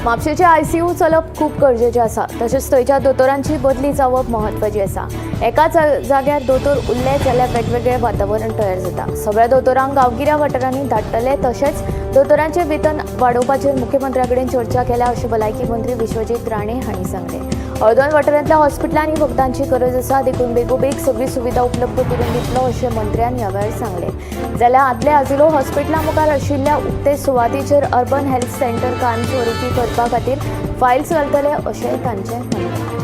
म्हापशेचे ICU चलप खूप गरजेचें आसा तशेंच थंयच्या दोतोरांची बदली जावप म्हत्वाची आसा। एकाच जाग्यार दोतोर उरले जाल्यार वेगवेगळें वातावरण तयार जाता। सगळ्या दोतोरांक गांवगिऱ्या वाठारांनी धाडटले तशेंच दोतोरांचे वेतन वाडोवपाचेर मुख्यमंत्र्या कडेन चर्चा केल्या अशें भलायकी मंत्री विश्वजीत राणे हांणी सांगलें। हळदोण वाठारांतल्या हॉस्पिटलांनी वखदांची गरज आसा देखून बेगोबेग सगळी सुविधा उपलब्ध करून दितलो अशें मंत्र्यान ह्या वेळार सांगलें। जाल्यार आदले आजिलो हॉस्पिटला मुखार आशिल्ल्या उक्ते सुवातेचेर अर्बन हेल्थ सेंटर कायमस्वरुपी करपा खातीर फायल्स घालतले अशेंय तांचें म्हणणें।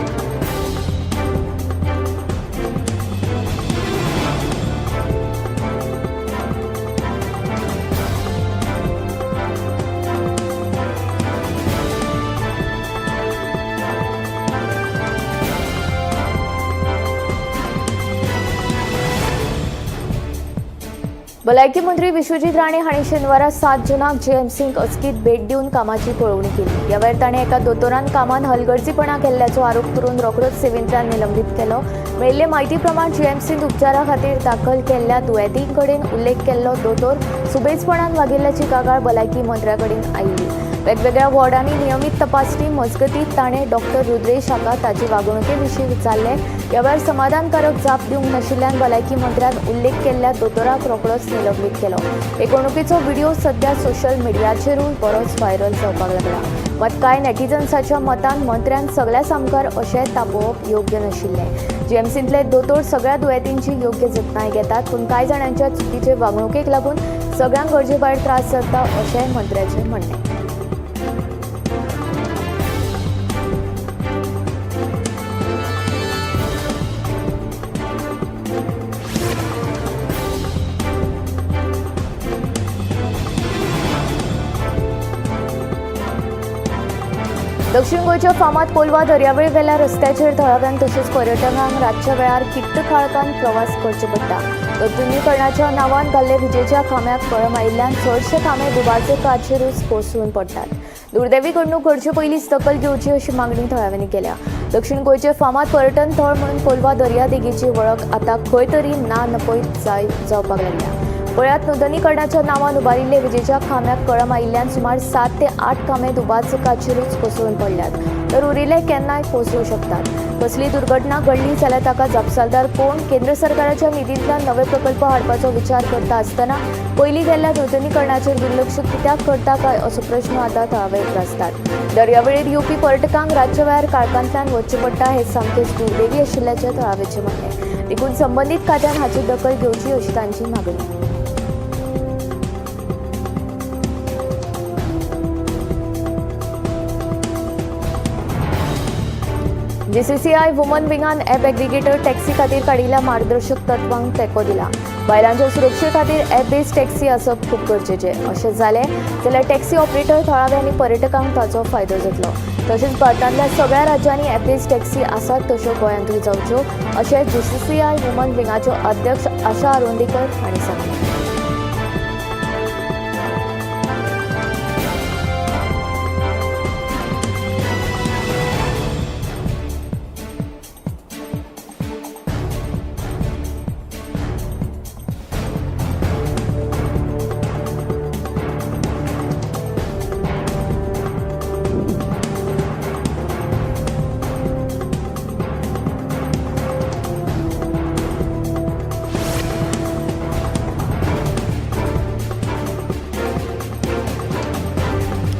भलायकी मंत्री विश्वजीत राणे हांणी शेनवारा 7 जूनाक जीएमसीक अचकीत भेट दिवन कामाची पळोवणी केली। ह्या वेळार ताणें एका दोतोरान कामान हलगर्जीपणा केल्ल्याचो आरोप करून रोखडोच सेवेंतल्यान निलंबीत केलो। मेळिल्ले म्हायती प्रमाण जीएमसींत उपचारा खातीर दाखल केल्ल्या दुयेंती कडेन उल्लेख केल्लो दोतोर सुबेजपणान वागिल्ल्याची कागाळ भलायकी मंत्र्या कडेन आयिल्ली। वेगवेगळ्या वॉर्डांनी नियमीत तपासणी मजगतीं ताणें डॉक्टर रुद्रेश हाका ताचे वागणुके विशीं विचारले। ह्या वेळार समाधानकारक जाप दिवंक नाशिल्ल्यान भलायकी मंत्र्यान उल्लेख केल्ल्या दोतोराक रोखडोच निलंबीत केलो। एकुणुकेचो व्हिडिओ सध्या सोशल मिडियाचेरूय बरोच व्हायरल जावपाक लागला। मात कांय नेटिझन्सांच्या मतान मंत्र्यान सगळ्या सामकार अशें तापोवप योग्य नाशिल्लें। जीएमसींतले दोतोर सगळ्या दुयेंतींची योग्य जतनाय घेतात पूण कांय जाणांच्या चुकीचे वागणुकेक लागून सगळ्यांक गरजे भायर त्रास जाता अशेंय मंत्र्याचें म्हणणें। दक्षिण गोंयच्या फामाद कोलवा दर्यावेळ वेल्या रस्त्याचेर थळाव्यान तशेंच पर्यटकांक रातच्या वेळार किट्ट काळखान प्रवास करचे पडटा। दोतोरीकरणाच्या नांवान घाल्ले विजेच्या खांब्याक कळम आयिल्ल्यान चडशे खांबे दुबाजकाचेरूच कोसळून पडटात। दुर्दैवी घडणूक घडचे पयलींच दखल घेवची अशी मागणी थळाव्यांनी केल्या। दक्षिण गोंयचे फामाद पर्यटन थळ म्हणून कोलवा दर्यादेगेची वळख आतां खंय तरी ना नपयत जावपाक लागल्या। गोंयांत नूतनीकरणाच्या नांवान उबारिल्ले विजेच्या खांब्याक कळम आयिल्ल्यान सुमार 7 ते 8 खांबे दुबाजकाचेरूच कोसळून पडल्यात तर उरिल्ले केन्नाय कोसळूंक शकतात। कसली दुर्घटना घडली जाल्यार ताका जापसालदार कोण? केंद्र सरकाराच्या निधींतल्यान नवे प्रकल्प हाडपाचो विचार करता आसतना पयलीं गेल्ल्या नूतनीकरणाचेर दुर्लक्ष कित्याक करता काय असो प्रस्न आतां थळावे उपरासतात। दर्यावेळेर येवपी पर्यटकांक रातच्या वेळार काळखांतल्यान वचचें पडटा हें सामकेंच दुर्दैवी आशिल्ल्याचें थळावेचें म्हणणें। देखून संबंदीत खात्यान हाची दखल घेवची अशी तांची मागणी। जीसीसीआय वुमन विंगान ॲप एग्रिगेटर टॅक्सी खातीर काडिल्ल्या मार्गदर्शक तत्वांक तेंको दिला। बायलांच्या सुरक्षे खातीर ॲप बेस्ड टॅक्सी आसप खूब गरजेचें। अशें जालें जाल्यार टॅक्सी ऑपरेटर थळावे आनी पर्यटकांक ताचो फायदो जातलो। तशेंच भारतांतल्या सगळ्या राज्यांनी ॲप बेस्ड टॅक्सी आसात तश्यो गोंयांतूय जावच्यो अशें जीसीसीआय वुमन विंगाच्यो अध्यक्ष आशा आरोंडेकर हांणी सांगलें।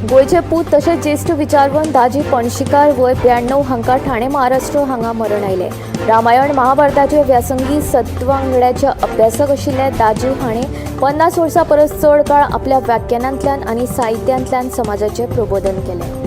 गोयचे पूत तशेंच ज्येष्ठ विचारवंत दाजी पणशीकार वय 92 हांकां ठाणे महाराष्ट्र हांगा मरण आयलें। रामायण महाभारताचे व्यासंगी सत्वांगड्याचे अभ्यासक आशिल्ले दाजी हांणी 50 वर्सां परस चड काळ आपल्या व्याख्यानांतल्यान आनी साहित्यांतल्यान समाजाचें प्रबोधन केलें।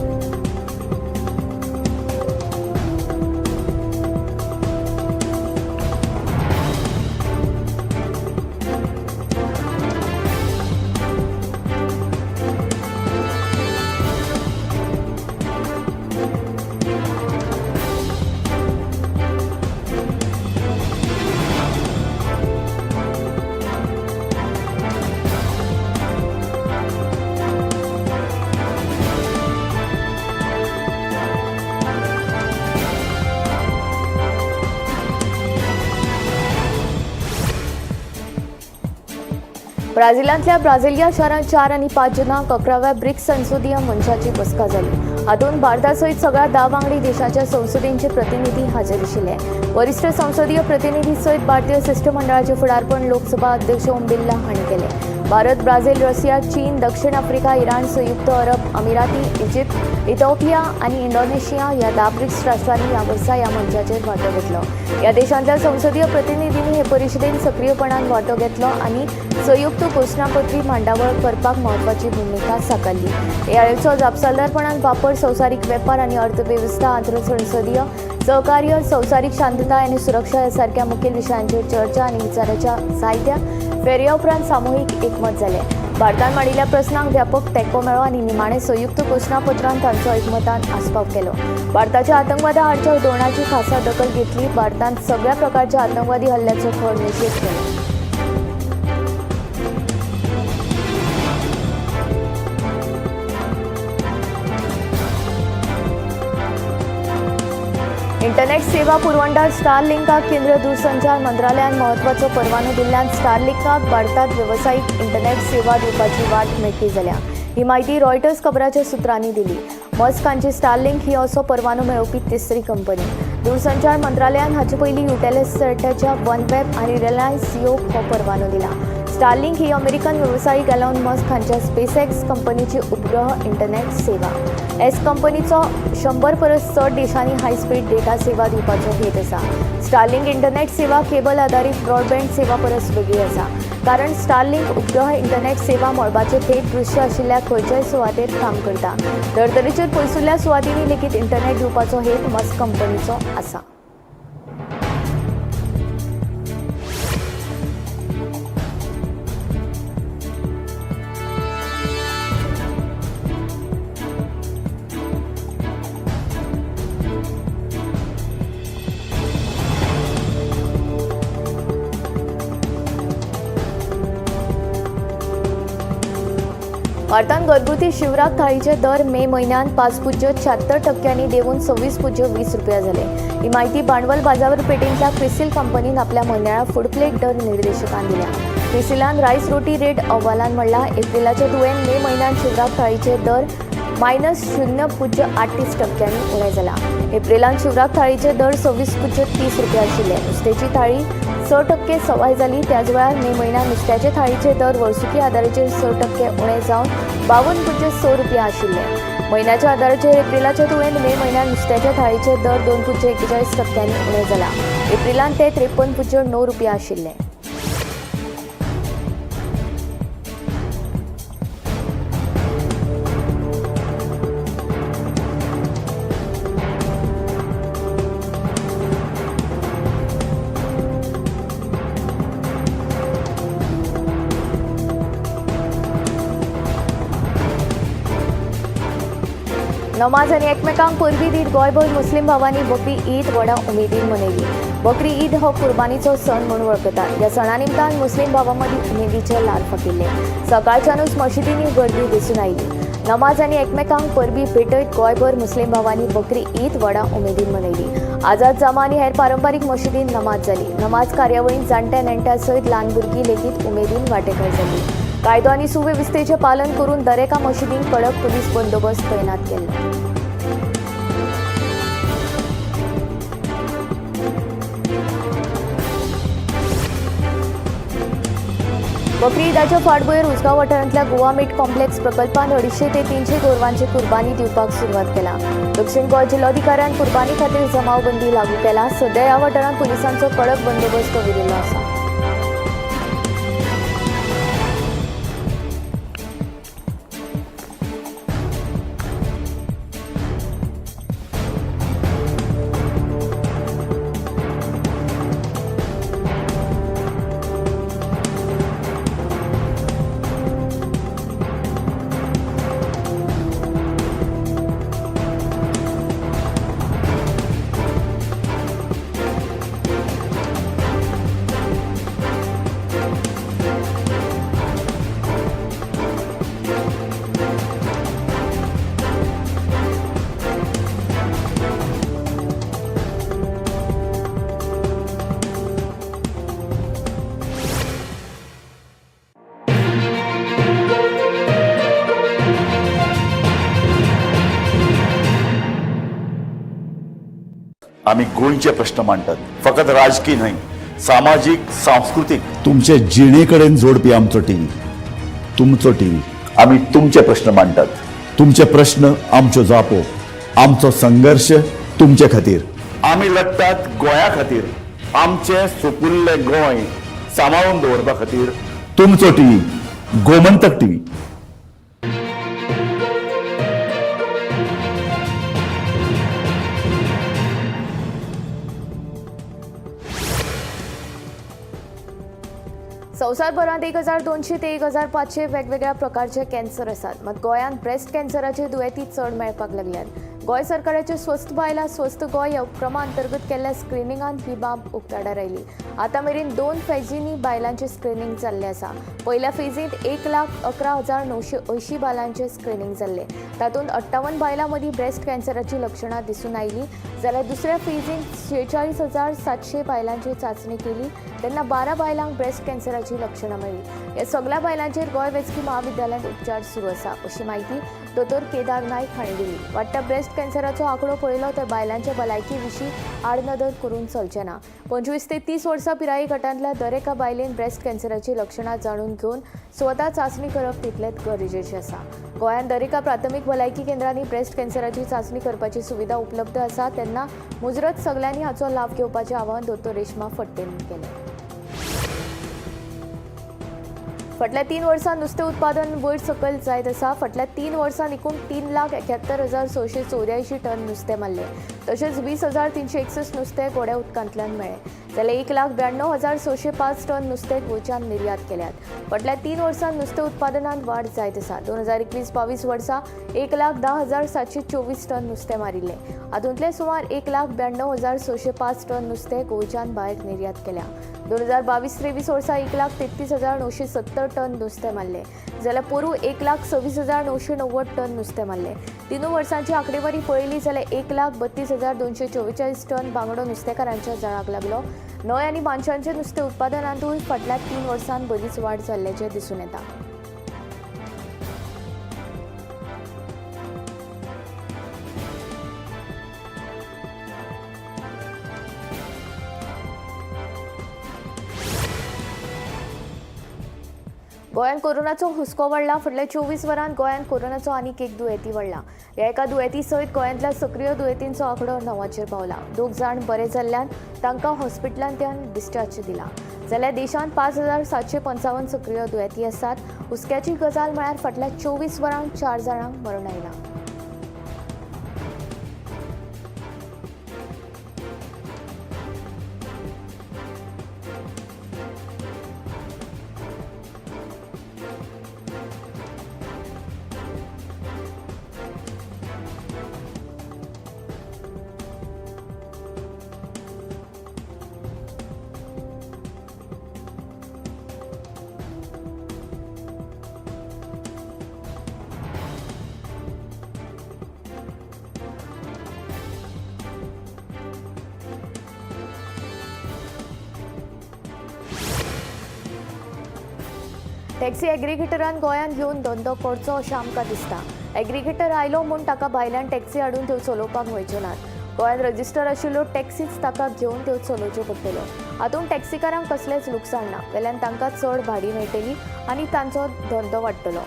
ब्राझिलांतल्या ब्राझिलिया शारांत 4 आनी 5 जूनाक 11व्या ब्रिक्स संसदीय मंचाची बसका जाली। हातूंत भारता सयत सगळ्या 10 वांगडी देशाच्या संसदेंचे प्रतिनिधी हाजीर आशिल्ले। वरिष्ठ संसदीय प्रतिनिधी सयत भारतीय शिष्टमंडळाचे फुडारपण लोकसभा अध्यक्ष ओम बिर्ला हांणी केले। भारत, ब्राझील, रशिया, चीन, दक्षिण आफ्रिका, इराण, संयुक्त अरब अमिराती, इजिप्त, इथिओपिया आणि इंडोनेशिया या 10 ब्रिक्स राष्ट्रांनी या वर्सा ह्या मंचाचेर वांटो घेतलो। ह्या देशांतल्या संसदीय प्रतिनिधींनी हे परिशदेंत सक्रियपणान वांटो घेतलो आणि संयुक्त घोषणापत्री मांडावळ करपाक म्हत्वाची भूमिका साकारली। एआयएलचो जापसालदारपणान वापर, संवसारीक वेपार आणि अर्थवेवस्था, आंतरसंसदीय सहकार्य, संवसारीक शांतताय आणि सुरक्षा ह्या सारख्या मुखेल विशयांचेर चर्चा आणि विचाराच्या जायत्या फेरया उपरांत सामुहीक एकमत जाले। भारतान मांडिल्ल्या प्रस्नांक व्यापक तेंको मेळ्ळो आणि निमाणे संयुक्त घोषणापत्रांत तांचो एकमतान आस्पाव केलो। भारताच्या आतंकवादा आडच्या धोरणाची खासा दखल घेतली। भारतान सगळ्या प्रकारच्या आतंकवादी हल्ल्याचो खर निषेध केलो। इंटरनेट सेवा पुरवणदार स्टारलिंकाक केंद्रीय दूरसंचार मंत्रालयान महत्वाचो परवानो दिल्ल्यान स्टारलिंकाक भारतात वेवसायीक इंटरनेट सेवा दिवपाची वाट मेकळी जाल्या। ही माहिती रॉयटर्स खबराच्या सुत्रांनी दिली। मस्क हांची स्टारलिंक ही असो परवानो मेळोवपी तिसरी कंपनी। दूरसंचार मंत्रालयान हाचे पयलीं युटेलिस्टाच्या वनवेब आणि रिलायन्स जियोक हो परवानो दिला। स्टारलिंक ही अमेरिकन वेवसायीक एलॉन मस्क हांच्या स्पेसएक्स कंपनीची उपग्रह इंटरनेट सेवा। एस कंपनीचो 100 परस चड देशांनी हाय स्पीड डेटा सेवा दिवपाचो हेत आसा। स्टारलिंक इंटरनेट सेवा केबल आधारित ब्रॉडबँड सेवा परस वेगळी आसा, कारण स्टारलिंक उपग्रह इंटरनेट सेवा मळबाचे थेट दृश्य आशिल्ल्या खंयच्याय सुवातेर काम करता। धर्तरेचेर पयसुल्ल्या सुवातींनी लेगीत इंटरनेट दिवपाचो हेत मस्क कंपनीचो आसा। भारतान घरगुती शिवराक थाळीचे दर मे म्हयन्यात 5.76% देंवून 26.20 रुपया जाले। ही माहिती भांडवल बाजारपेठेंतल्या क्रिसिल कंपनीन आपल्या म्हयन्याळ्या फूड प्लेट दर निर्देशकान दिल्या। क्रिसिलान रायस रोटी रेट अहवालान म्हणला, एप्रिलाच्या तुळेन मे म्हयन्यात शिवराक थाळीचे दर -0.38% उणे जाला। एप्रिलांत शिवराक थाळीचे दर 26.30 रुपया आशिल्ले। नुस्त्याची थाळी 6% सवाय जाली। त्याच वेळार मे म्हयन्यात नुस्त्याचे थाळीचे दर वर्सुकी आदाराचेर 6% उणे जावन 52.6 रुपया आशिल्ले। म्हयन्याच्या आदाराचेर एप्रिलाच्या तुळेन मे म्हयन्यात नुस्त्याच्या थाळीचे दर 2.41% उणे जाला। एप्रिलांत ते 53.9 रुपया आशिल्ले। नमाज आनी एकमेकांक परबी दीत गोंयभर मुस्लीम भावांनी बकरी ईद व्हडा उमेदीन मनयली। बकरी ईद हो कुर्बानीचो सण म्हूण वळखतात। ह्या सणा निमतान मुस्लीम भावां मदीं उमेदीचे ल्हार फाकिल्ले। सकाळच्यानूच मशिदींनी गर्दी दिसून आयली। नमाज आनी एकमेकांक परबी भेटयत गोंयभर मुस्लीम भावांनी बकरी ईद व्हडा उमेदीन मनयली। आझाद जामा आनी हेर पारंपारीक मशिदींत नमाज जाली। नमाज कार्यावळींत जाणट्या नेणट्या सयत ल्हान भुरगीं लेगीत उमेदीन वांटेकार जाली। कायदो आनी सुवेवस्थेचें पालन करून दरेका मशिदींत कडक पुलीस बंदोबस्त तैनात केल्लो। बकरी ईदाच्या फाटभुंयेर उसगांव वाठारांतल्या गोवा मीट कॉम्प्लेक्स प्रकल्पांत 250 ते 300 गोरवांची कुर्बानी दिवपाक सुरवात केला। दक्षिण गोंय जिल्लोधिकाऱ्यान कुर्बानी खातीर जमावबंदी लागू केला। सध्या ह्या वाठारांत पुलिसांचो कडक बंदोबस्त दवरिल्लो आसा। आम्ही गोंयचे प्रश्न मांडटात, फकत राजकीय न्हय, सामाजीक सांस्कृतिक. तुमचे जिणेकडेन जोडपी आमचो टीव्ही, तुमचो टीव्ही. आम्ही तुमचे प्रश्न मांडटात. तुमचे प्रश्न आमच्यो जापो, आमचो संघर्ष तुमचे खातीर. आम्ही लढटात गोंया खातीर, आमचे सोपुल्ले गोंय सांबाळून दवरपा खातीर. तुमचो टीव्ही, गोमंतक टीव्ही. संवसारभरात 1200 ते 1500 वेगवेगळ्या प्रकारचे कॅन्सर आसात. मात गोंयांत ब्रेस्ट कॅन्सराचे दुयेंती चड मेळपाक लागल्यात. गोंय सरकाराचे स्वस्थ बायलां स्वस्थ गोंय ह्या उपक्रमा अंतर्गत केल्ल्या स्क्रिनिंगांत ही बाब उक्ताडार आयली. आतां मेरेन 2 फेजींनी बायलांचे स्क्रिनिंग जाल्लें आसा. पयल्या फेजींत 1,11,980 बायलांचे स्क्रिनिंग जाल्ले. तातूंत 58 बायलां मदीं ब्रेस्ट कॅन्सराची लक्षणां दिसून आयलीं, जाल्यार दुसऱ्या फेजींत 46,700 बायलांची चांचणी केली, तेन्ना 12 बायलांक ब्रेस्ट कॅन्सराची लक्षणां मेळ्ळी. ह्या सगळ्या बायलांचेर गोंय वैजकी महाविद्यालयांत उपचार सुरू आसा, अशी माहिती दोतोर केदार नायक हांणी दिली. वाडट्या ब्रेस्ट कॅन्सराचो आंकडो पळयलो तर बायलांच्या भलायके विशीं आडनदर करून चलचें ना. 25 ते 30 वर्सां पिराये गटांतल्या दरेका बायलेन ब्रेस्ट कॅन्सराची लक्षणां जाणून घेवन स्वता चांचणी करप तितलेंच गरजेचें आसा. गोंयांत दरेका प्राथमीक भलायकी केंद्रांनी ब्रेस्ट कॅन्सराची चांचणी करपाची सुविधा उपलब्ध आसा, तेन्ना मुजरत सगळ्यांनी हाचो लाव घेवपाचें आवाहन दोतोर रेश्मा फडतेन केलें. फाटल्या 3 वर्सांत नुस्तें उत्पादन वयर सकयल जायत आसा. फाटल्या 3 वर्सांत एकूण 3,71,684 टन नुस्तें मारलें. तशेंच 20,361 नुस्तें गोड्या उदकांतल्यान मेळ्ळें. जाल्यार 1,92,605 टन नुस्तें गोंयच्यान निर्यात केल्यात. फाटल्या 3 वर्सांत नुस्तें उत्पादनांत वाड जायत आसा. 2021-22 वर्सा 1,10,724 टन नुस्तें मारिल्लें. हातूंतले सुमार 1,92,605 टन नुस्तें गोंयच्यान भायर निर्यात केल्या. 2022-23 वर्सा 1,33,970 टन नुस्तें मारलें. जाल्यार पोरूं 1,26,990 टन नुस्तें मारलें. 3 वर्सांची आंकडेवारी पळयली जाल्यार 1,32,244 टन बांगडो नुस्तेकारांच्या जाळाक लागलो. न्हंय आनी मानशांचें नुस्तें उत्पादनांतूय फाटल्या 3 वर्सांत बरीच वाड जाल्ल्याचें दिसून येता. गोंयांत कोरोनाचो हुस्को वाडला. फाटल्या 24 वरांत गोंयांत कोरोनाचो आनीक एक दुयेंती वाडला. ह्या एका दुयेंती सयत गोंयांतल्या सक्रीय दुयेंतींचो आंकडो 9चेर पावला. 2 जाण बरे जाल्ल्यान तांकां हॉस्पिटलांतल्यान डिस्चार्ज दिला. जाल्यार देशांत 5,755 सक्रीय दुयेंती आसात. हुस्क्याची गजाल म्हळ्यार फाटल्या 24 वरांत 4 जाणांक मरण आयलां. टॅक्सी एग्रिगेटरान गोंयांत घेवन धंदो करचो अशें आमकां दिसता. एग्रिगेटर आयलो म्हूण ताका भायल्यान टॅक्सी हाडून त्यो चलोवपाक वयच्यो नात. गोंयांत रजिस्टर आशिल्ल्यो टॅक्सीच ताका घेवन त्यो चलोवच्यो पडटल्यो. हातूंत टॅक्सीकारांक कसलेंच लुकसाण ना, वेल्यान तांकां चड भाडी मेळटली आनी तांचो धंदो वाडटलो,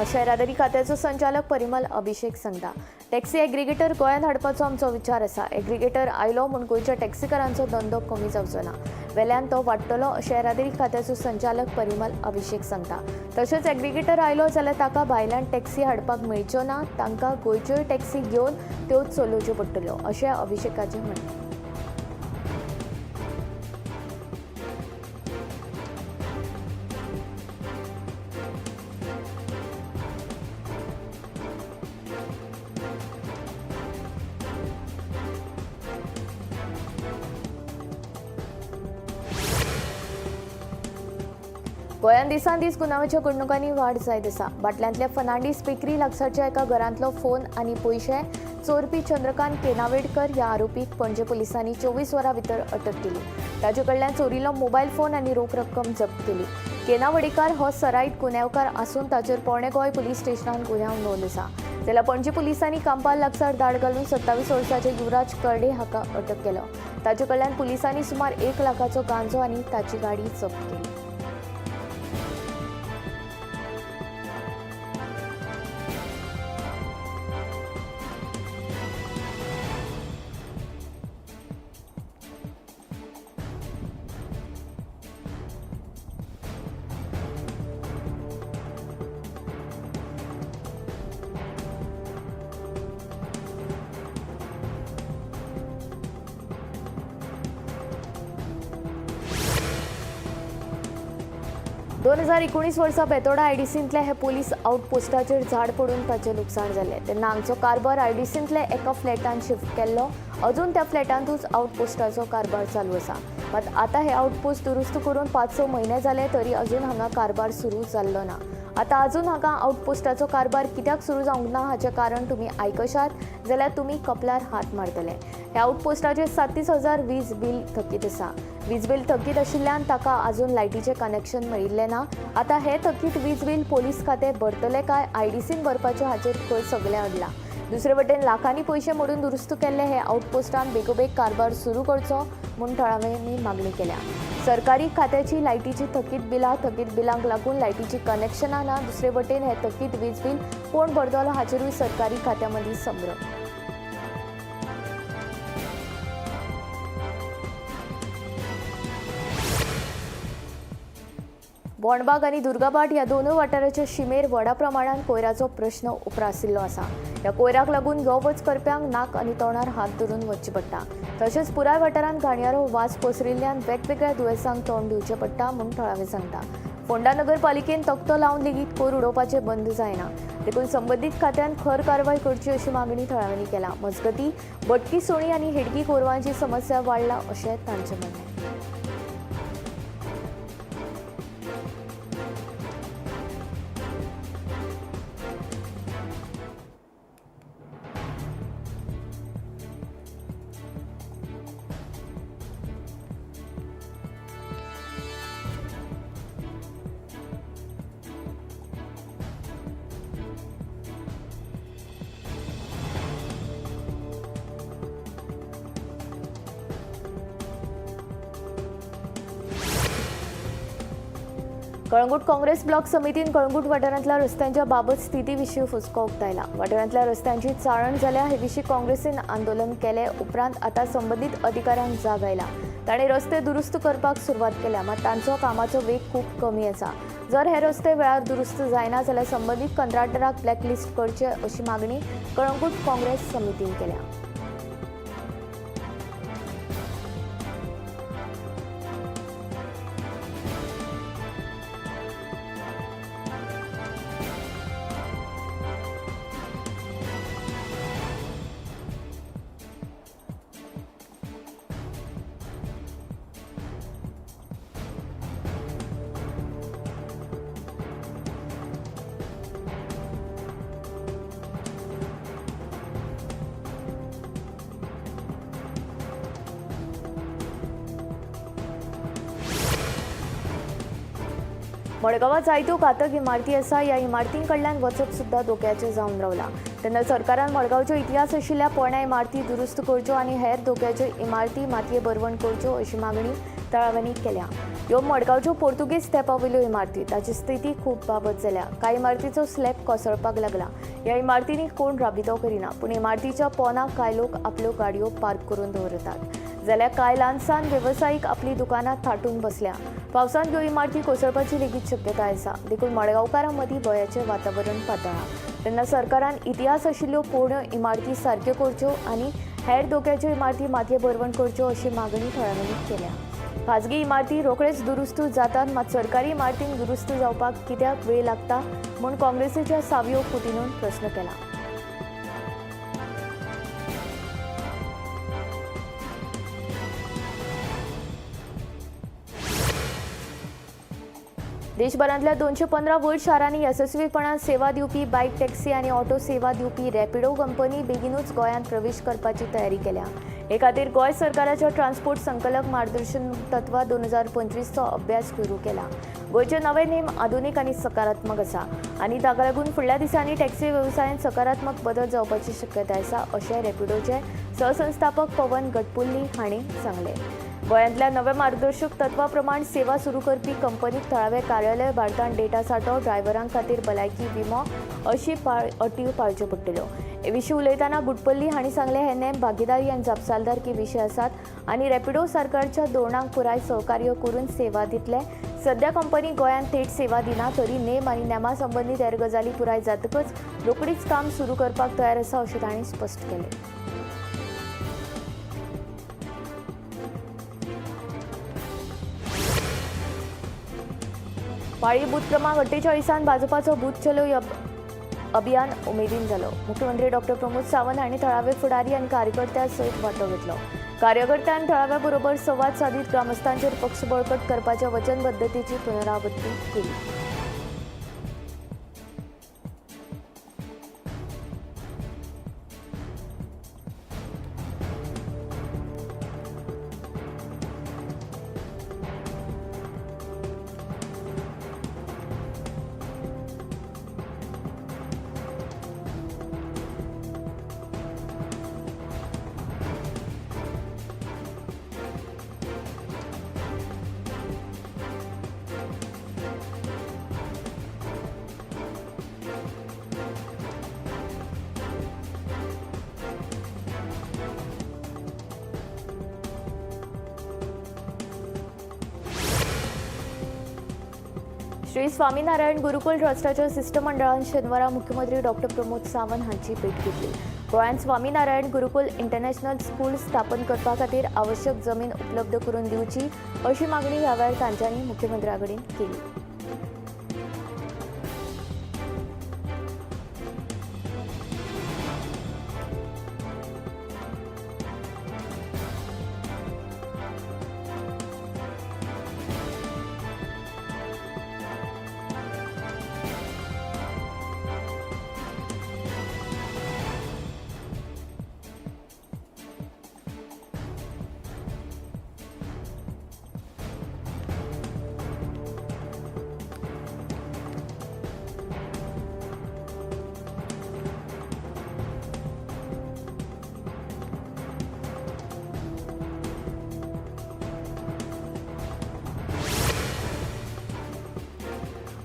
अशें येरादारी खात्याचो संचालक परिमल अभिषेक सांगता. टॅक्सी एग्रिगेटर गोंयांत हाडपाचो आमचो विचार आसा. एग्रिगेटर आयलो म्हूण गोंयच्या टॅक्सीकारांचो धंदो कमी जावचो ना, वेल्यान तो वाडटलो, अशें येरादारी खात्याचो संचालक परिमल अभिषेक सांगता. तशेंच एग्रिगेटर आयलो जाल्यार ताका भायल्यान टॅक्सी हाडपाक मेळच्यो ना, तांकां गोंयच्योय टॅक्सी घेवन त्यो चलोवच्यो पडटल्यो, अशें अभिषेकाचें म्हणणें. गोंयांत दिसान दीस गुन्यांवाच्या घडणुकांनी वाड जायत आसा. बाटल्यांतल्या फर्नांडीस बेकरी लागसारच्या एका घरांतलो फोन आनी पयशे चोरपी चंद्रकांत केनावेडकर ह्या आरोपीक पणजे पुलिसांनी 24 वरां भितर अटक केली. ताचे कडल्यान चोरिल्लो मोबायल फोन आनी रोख रक्कम जप्त केली. केनावडेकार हो सराईत गुन्यांवकार आसून ताचेर पोरणे गोंय पुलीस स्टेशनांत गुन्यांव नोंद आसा. जाल्यार पणजी पुलिसांनी कांपाल लागसार धाड घालून 27 वर्साचे युवराज कर्डे हाका अटक केलो. ताचे कडल्यान पुलिसांनी सुमार 1 लाखाचो गांजो आनी ताची गाडी जप्त केली. दोन 2019 वर्सा बेतोडा आयडीसींतले हे पोलीस आउटपोस्टाचेर झाड पडून ताचें लुकसाण जालें. तेन्ना हांगचो कारभार आयडीसींतले एका फ्लॅटांत शिफ्ट केल्लो. अजून त्या फ्लॅटांतूच आउटपोस्टाचो कारभार चालू आसा. मात आतां हे आउटपोस्ट दुरुस्त करून 5-6 म्हयने जाले तरी अजून हांगा कारभार सुरू जाल्लो ना. आतां अजून हांगा आउटपोस्टाचो कारभार कित्याक सुरू जावंक ना हाचें कारण तुमी आयकशात जाल्यार तुमी कपलार हात मारतले. ह्या आउटपोस्टाचेर 37,000 वीज बील थकीत आसा. वीज बील थकीत आशिल्ल्यान ताका अजून लायटीचें कनेक्शन मेळिल्लें ना. आतां हे थकीत वीज बील पोलीस खातें भरतले काय आयडीसीन भरपाचें हाचेर खंय सगळें अडलां. दुसरे वटेन लाखांनी पयशे मोडून दुरुस्त केल्ले हे आउटपोस्टान बेगोबेग कारभार सुरू करचो म्हूण थळाव्यांनी मागणी केल्या. सरकारी खात्याची लायटीची थकीत बिलांक लागून लायटीची कनेक्शनां ना. दुसरे वटेन हे थकीत वीज बील कोण भरतलो हाचेरूय सरकारी खात्या मदीं संभ्रम. बोंडबाग आनी दुर्गाबाट ह्या दोनूय वाठाराच्या शिमेर व्हडा प्रमाणात कोयराचो प्रश्न उप्रासिल्लो आसा. ह्या कोयराक लागून यो वच करप्यांक नाक आनी तोंडार हात धरून वचचें पडटा. तशेंच पुराय वाठारांत घाणयारो वास पसरिल्ल्यान वेगवेगळ्या दुयेंसांक तोंड दिवचें पडटा म्हूण थळावें सांगता. फोंडा नगरपालिकेन तक्तो लावन लेगीत कोयर उडोवपाचें बंद जायना. देखून संबंदीत खात्यान खर कारवाय करची अशी मागणी थळाव्यांनी केला. मजगतीं भटकी सोणी आनी हेडकी कोरवांची समस्या वाडला अशें तांचें म्हणणें. कळंगूट काँग्रेस ब्लॉक समितीन कळंगूट वाठारांतल्या रस्त्यांच्या बाबत स्थिती विशीं हुस्को उक्तायला. वाठारांतल्या रस्त्यांची चाळण जाल्या हे विशीं काँग्रेसीन आंदोलन केले. उपरांत आतां संबंदीत अधिकाऱ्यांक जाग आयला. तांणी रस्ते दुरुस्त करपाक सुरवात केल्या. मात तांचो कामाचो वेग खूब कमी आसा. जर हे रस्ते वेळार दुरुस्त जायना जाल्यार संबंदीत कंत्राटदाराक ब्लॅकलिस्ट करचे अशी मागणी कळंगूट काँग्रेस समितीन केल्या. मडगांवां जायत्यो घातक इमारती आसा. ह्या इमारतीं कडल्यान वचप सुद्दां धोक्याचें जावन रावलां. तेन्ना सरकारान मडगांवच्यो इतिहास आशिल्ल्या पोरण्या इमारती दुरुस्त करच्यो आनी हेर धोक्याच्यो इमारती मातये भरवण करच्यो अशी मागणी तळाव्यांनी केल्या. ह्यो मडगांवच्यो पोर्तुगेज तेंपा वयल्यो इमारती. ताची स्थिती खूब बाबत जाल्या. कांय इमारतीचो स्लॅब कोसळपाक लागला. ह्या इमारतींनी कोण राबितो करिना. पूण इमारतीच्या पोंदाक कांय लोक आपल्यो गाडयो पार्क करून दवरतात. जाल्यार कांय ल्हानसान वेवसायीक आपली दुकानां थाटून बसल्या. पावसांत ह्यो इमारती कोसळपाची लेगीत शक्यताय आसा. देखून मडगांवकारां मदीं भयाचें वातावरण पातळ्ळां. तेन्ना सरकारान इतिहास आशिल्ल्यो पोरण्यो इमारती सारक्यो करच्यो आनी हेर धोक्याच्यो इमारती मातये भरवण करच्यो अशी मागणी थळाव्यांनी केल्या. खाजगी इमारती रोखडेच दुरुस्त जातात. मात सरकारी इमारतींक दुरुस्त जावपाक कित्याक वेळ लागता म्हूण काँग्रेसीच्या सावयो पुतीनून प्रस्न केला. देशभरांतल्या 215 वयर शारांनी यशस्वीपणान सेवा दिवपी बायक टॅक्सी आनी ऑटो सेवा दिवपी रॅपिडो कंपनी बेगीनूच गोंयांत प्रवेश करपाची तयारी केल्या. हे खातीर गोंय सरकाराच्या ट्रान्सपोर्ट संकलक मार्गदर्शन तत्वां 2025चो अभ्यास सुरू केला. गोंयचे नवे नेम आधुनीक आनी सकारात्मक आसा आनी ताका लागून फुडल्या दिसांनी टॅक्सी वेवसायांत सकारात्मक बदल जावपाची शक्यताय आसा अशें रेपिडोचे सहसंस्थापक पवन गटपुल्ली हांणी सांगलें. गोंयांतल्या नव्या मार्गदर्शक तत्वां प्रमाण सेवा सुरू करपी कंपनीक थळावे कार्यालय भारतांत डेटा सांठो, ड्रायव्हरां खातीर भलायकी विमो अशी अटी पाळच्यो पडटल्यो. हे विशीं उलयतना गुटपल्ली हांणी सांगलें हे नेम भागीदारी आनी जापसालदारकी विशीं आसात आनी रेपिडो सरकारच्या धोरणांक पुराय सहकार्य करून सेवा दितले. सध्या कंपनी गोंयांत थेट सेवा दिना तरी नेम आनी नेमा संबंदीत हेर गजाली पुराय जातकच रोखडीच काम सुरू करपाक तयार आसा अशें तांणी स्पश्ट केलें. पाळी बूथ क्रमांक 48 भाजपाचो बूथ चलो अभियान उमेदीन जालो. मुख्यमंत्री डॉ. प्रमोद सावंत हांणी थळावे फुडारी आनी कार्यकर्त्यां सयत वांटो घेतलो. कार्यकर्त्यांनी थळाव्या बरोबर संवाद सादीत ग्रामस्थांचेर पक्ष बळकट करपाच्या वचनबद्धतेची पुनरावृत्ती केली. श्री स्वामीनारायण गुरुकुल ट्रस्टाच्या शिष्टमंडळान शेनवारा मुख्यमंत्री डॉ. प्रमोद सावंत हांची भेट घेतली. गोंयांत स्वामीनारायण गुरुकुल इंटरनॅशनल स्कूल स्थापन करपा खातीर आवश्यक जमीन उपलब्ध करून दिवची अशी मागणी ह्या वेळार तांच्यांनी मुख्यमंत्र्या कडेन केली.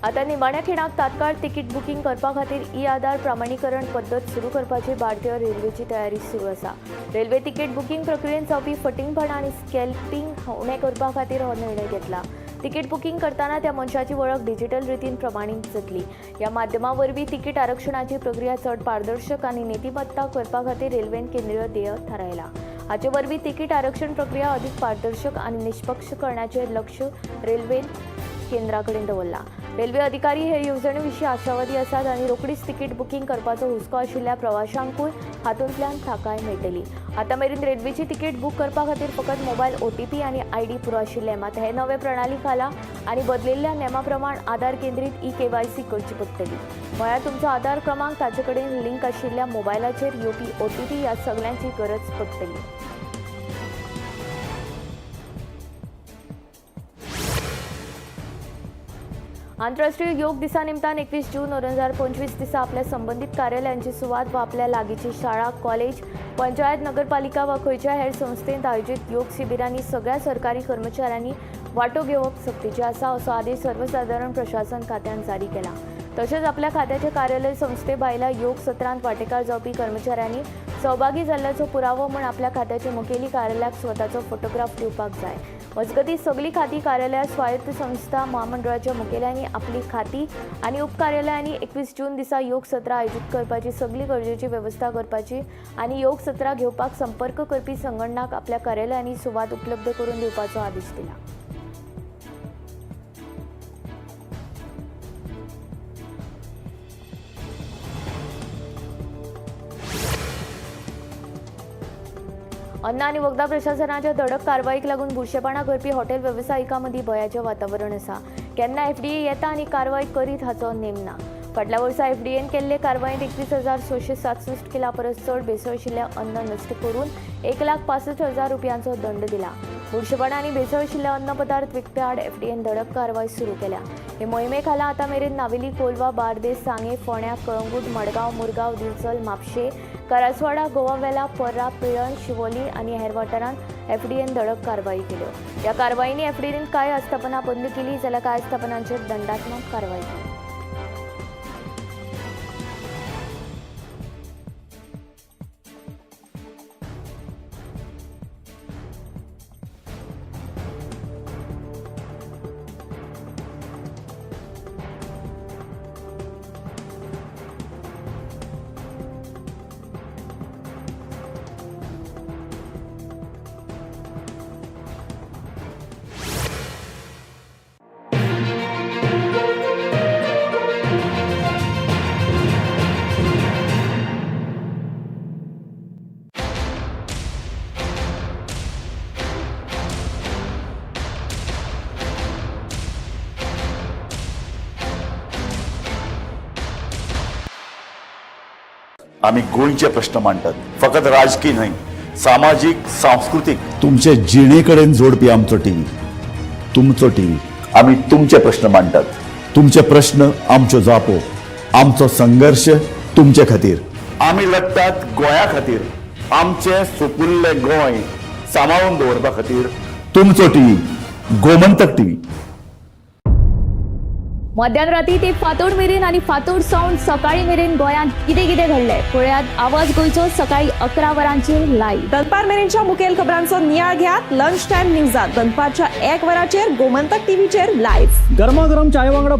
आता निमाण्या खिणाक तात्काळ तिकीट बुकींग करपा खातीर ई-आधार प्रमाणीकरण पद्दत सुरू करपाची भारतीय रेल्वेची तयारी सुरू आसा. रेल्वे तिकीट बुकींग प्रक्रियेंत जावपी फटींगपण आनी स्कॅल्पिंग उणें करपा खातीर हो निर्णय घेतला. तिकीट बुकींग करतना त्या मनशाची वळख डिजिटल रितीन प्रमाणीत जातली. ह्या माध्यमा वरवीं तिकीट आरक्षणाची प्रक्रिया चड पारदर्शक आनी नीतिमत्ता करपा खातीर रेल्वेन केंद्रीय ध्येय थारायला. हाचे वरवीं तिकीट आरक्षण प्रक्रिया अदीक पारदर्शक आनी निष्पक्ष करण्याचेर लक्ष रेल्वेन केंद्रा कडेन दवरला. रेल्वे अधिकारी हे येवजणे विशीं आशावादी आसात आनी रोखडीच तिकीट बुकींग करपाचो हुस्को आशिल्ल्या प्रवाशांकूय हातूंतल्यान थाकाय मेळटली. आतां मेरेन रेल्वेची तिकीट बूक करपा खातीर फकत मोबायल OTP आनी ID पुरो आशिल्ले. मात हे नवे प्रणाली खाला आनी बदलिल्ल्या नेमा प्रमाण आधार केंद्रीत KYC करची पडटली. म्हळ्यार तुमचो आधार क्रमांक ताचे कडेन लिंक आशिल्ल्या मोबायलाचेर येवपी OTP ह्या सगळ्यांची गरज पडटली. आंतरराष्ट्रीय योग दिसा निमतान 21 जून 2025 दिसा आपल्या संबंधित कार्यालयांची सुवात वा आपल्या लागींची शाळा, कॉलेज, पंचायत, नगरपालिका वा खंयच्या हेर संस्थेंत आयोजीत योग शिबिरांनी सगळ्या सरकारी कर्मचाऱ्यांनी वांटो घेवप सक्तीचें आसा असो आदेश सर्वसाधारण प्रशासन खात्यान जारी केला. तशेंच आपल्या खात्याचे कार्यालय संस्थे भायल्या योग सत्रांत वांटेकार जावपी कर्मचाऱ्यांनी सहभागी जाल्ल्याचो पुरावो म्हूण आपल्या खात्याचे मुखेली कार्यालयाक स्वताचो फोटोग्राफ दिवपाक जाय. मजगतीं सगळीं खातीं कार्यालयां, स्वायत्त संस्था, महामंडळाच्या मुखेल्यांनी आपली खातीं आनी उपकार्यालयांनी 21 जून दिसा योग सत्रां आयोजीत करपाची सगळी गरजेची वेवस्था करपाची आनी योग सत्रां घेवपाक संपर्क करपी संघटनाक आपल्या कार्यालयांनी सुवात उपलब्ध करून दिवपाचो आदेश दिला. अन्न आनी वखदां प्रशासनाच्या धडक कारवाईक लागून बुरशेपणां करपी हॉटेल वेवसायिकां मदीं भयाचें वातावरण आसा. केन्ना FDA येता आनी कारवाय करीत हाचो नेम ना. फाटल्या वर्सा एफडीएन केल्ले कारवायेंत 21,667 किला परस चड भेसळशिल्लें अन्न नश्ट करून 1,65,000 रुपयांचो दंड दिला. बुरशेपणां आनी भेसळशिल्ले अन्न पदार्थ विकप्या आड एफडीएन धडक कारवाय सुरू केल्या. हे मोहिमे खाला आतां मेरेन नावेली, कोलवा, बार्देस, सांगे, फोंड्या, कळंगूट, मडगांव, मुरगांव, दिवचल, म्हापशे, करासवाडा, गोवा वेला, पर्रा, पिळण, शिवोली आनी हेर वाठारांत एफडीएन धडक कारवाई केल्यो. ह्या कारवायेंनी एफडीएन कांय आस्थापनां बंद केली जाल्यार कांय आस्थापनांचेर दंडात्मक कारवाय केली. आम्ही गोंयचे प्रश्न मांडटात, फकत राजकीय न्हय, सामाजीक, सांस्कृतिक. तुमचे जिणेकडेन जोडपी आमचो टीव्ही, तुमचो टीव्ही. आम्ही तुमचे प्रश्न मांडटात. तुमचे प्रश्न आमच्यो जापो, आमचो संघर्ष तुमचे खातीर. आम्ही लढटात गोंया खातीर, आमचे सुपुल्ले गोंय सांबाळून दवरपा खातीर. तुमचो टीव्ही, गोमंतक टीव्ही. मध्यराती ते फातोड मेरेन आनी फातोड सावन सकाळी मेरेन गोंयांत कितें कितें घडलें पळयात आवाज गोंयचो सकाळी 11 वरांचेर लायव्ह. दनपार मेरेनच्या मुखेल खबरांचो नियाळ घेयात लंच टायम न्यूजात. दनपारच्या 1 वराचेर गोमंतक टीव्हीचेर लायव्ह. गरमागरम चाय वांगडा